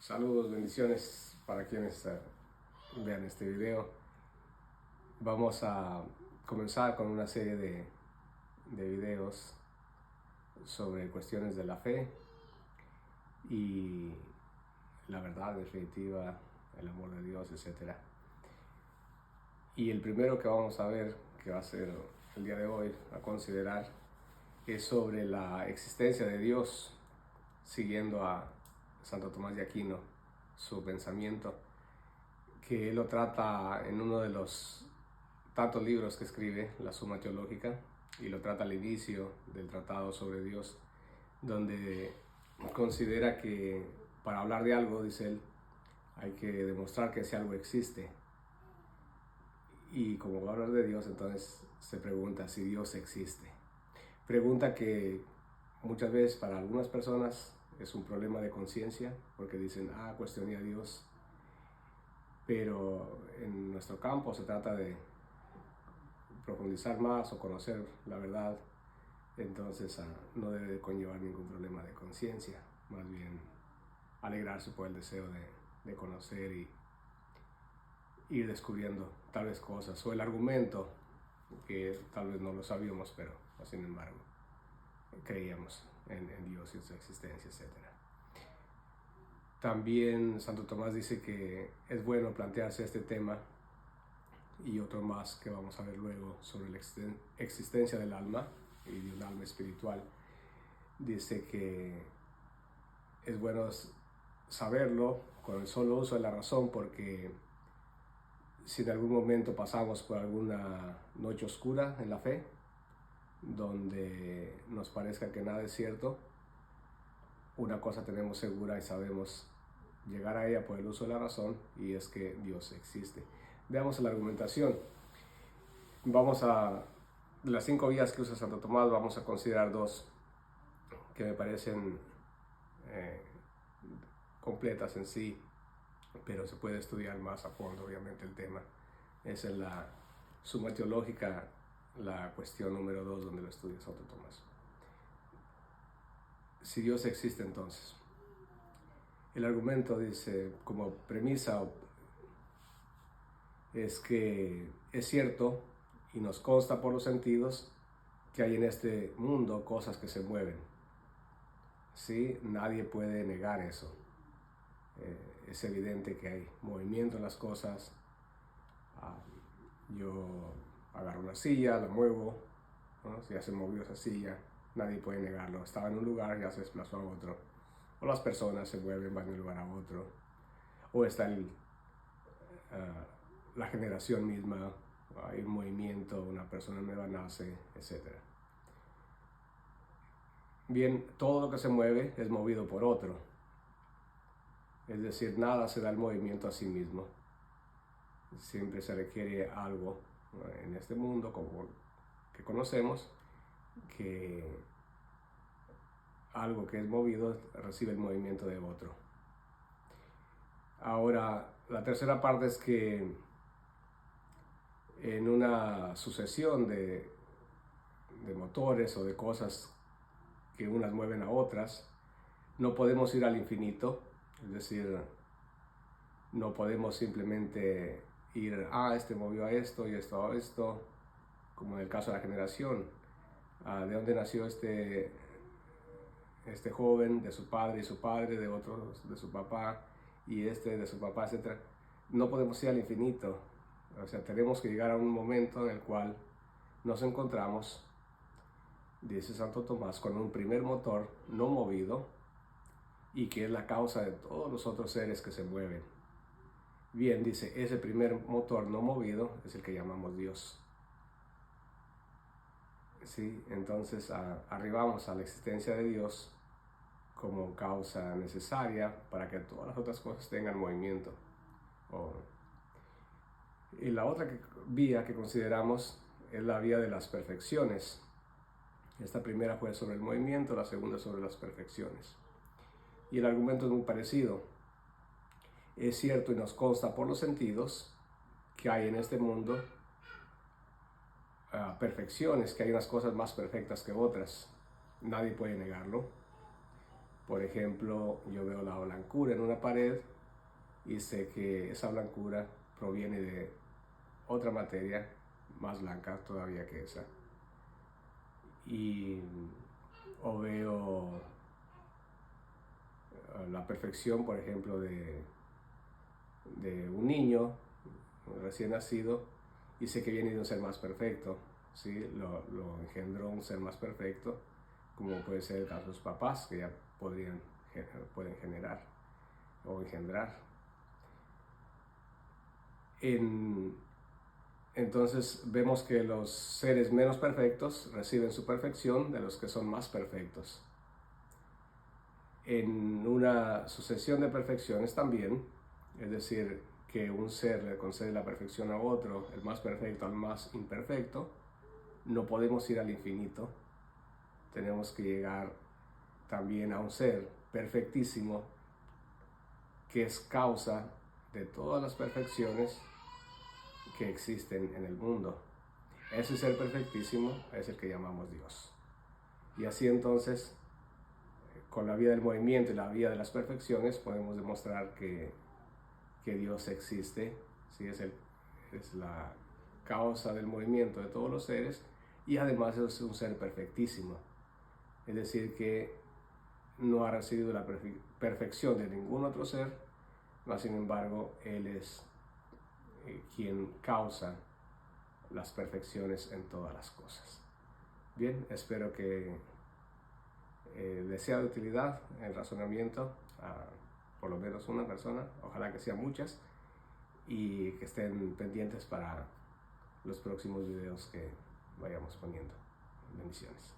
Saludos, bendiciones para quienes vean este video. Vamos a comenzar con una serie de videos sobre cuestiones de la fe y la verdad definitiva, el amor de Dios, etc. Y el primero que vamos a ver, que va a ser el día de hoy, a considerar, es sobre la existencia de Dios, siguiendo a Santo Tomás de Aquino, su pensamiento, que él lo trata en uno de los tantos libros que escribe, la Suma Teológica, y lo trata al inicio del Tratado sobre Dios, donde considera que para hablar de algo, dice él, hay que demostrar que ese algo existe. Y como va a hablar de Dios, entonces se pregunta si Dios existe. Pregunta que muchas veces para algunas personas es un problema de conciencia, porque dicen, cuestioné a Dios. Pero en nuestro campo se trata de profundizar más o conocer la verdad, entonces no debe de conllevar ningún problema de conciencia, más bien alegrarse por el deseo de conocer y ir descubriendo tal vez cosas, o el argumento que tal vez no lo sabíamos, pero sin embargo creíamos en Dios y en su existencia, etc. También Santo Tomás dice que es bueno plantearse este tema y otro más que vamos a ver luego sobre la existencia del alma y de un alma espiritual. Dice que es bueno saberlo con el solo uso de la razón, porque si en algún momento pasamos por alguna noche oscura en la fe, donde nos parezca que nada es cierto, una cosa tenemos segura y sabemos llegar a ella por el uso de la razón, y es que Dios existe. Veamos la argumentación. Vamos a, de las 5 vías que usa Santo Tomás, vamos a considerar 2 que me parecen completas en sí, pero se puede estudiar más a fondo, obviamente, el tema. Es en la Suma Teológica, la cuestión número 2, donde lo estudia Santo Tomás. Si Dios existe, entonces, el argumento dice, como premisa, es que es cierto y nos consta por los sentidos que hay en este mundo cosas que se mueven. ¿Sí? Nadie puede negar eso. Es evidente que hay movimiento en las cosas. Yo agarro una silla, la muevo, ¿no? Si ya se movió esa silla, nadie puede negarlo. Estaba en un lugar, ya se desplazó a otro. O las personas se mueven, van de un lugar a otro. O está la generación misma, hay un movimiento, una persona nueva nace, etc. Bien, todo lo que se mueve es movido por otro. Es decir, nada se da el movimiento a sí mismo. Siempre se requiere algo en este mundo como que conocemos, que algo que es movido recibe el movimiento de otro. Ahora, la tercera parte es que en una sucesión de motores o de cosas que unas mueven a otras, no podemos ir al infinito, es decir, no podemos simplemente ir, este movió a esto y esto a esto, como en el caso de la generación. ¿De dónde nació este joven? De su padre y su padre, de otro de su papá y de su papá, etc. No podemos ir al infinito. O sea, tenemos que llegar a un momento en el cual nos encontramos, dice Santo Tomás, con un primer motor no movido, y que es la causa de todos los otros seres que se mueven. Bien, dice, ese primer motor no movido es el que llamamos Dios. ¿Sí? Entonces arribamos a la existencia de Dios como causa necesaria para que todas las otras cosas tengan movimiento. Y la otra vía que consideramos es la vía de las perfecciones. Esta primera fue sobre el movimiento, la segunda sobre las perfecciones. Y el argumento es muy parecido. Es cierto y nos consta por los sentidos que hay en este mundo perfecciones, que hay unas cosas más perfectas que otras. Nadie puede negarlo. Por ejemplo, yo veo la blancura en una pared y sé que esa blancura proviene de otra materia más blanca todavía que esa. O veo la perfección, por ejemplo, de un niño recién nacido y sé que viene de un ser más perfecto, ¿sí? Lo engendró un ser más perfecto, como puede ser el caso de los papás, que ya pueden generar o engendrar. Entonces vemos que los seres menos perfectos reciben su perfección de los que son más perfectos. En una sucesión de perfecciones también, es decir, que un ser le concede la perfección a otro, el más perfecto al más imperfecto, no podemos ir al infinito. Tenemos que llegar también a un ser perfectísimo que es causa de todas las perfecciones que existen en el mundo. Ese ser perfectísimo es el que llamamos Dios. Y así entonces, con la vía del movimiento y la vía de las perfecciones, podemos demostrar que Dios existe, ¿sí? Es la causa del movimiento de todos los seres y además es un ser perfectísimo. Es decir, que no ha recibido la perfección de ningún otro ser, mas sin embargo, Él es quien causa las perfecciones en todas las cosas. Bien, espero que les sea de utilidad el razonamiento a por lo menos una persona, ojalá que sean muchas, y que estén pendientes para los próximos videos que vayamos poniendo. Bendiciones.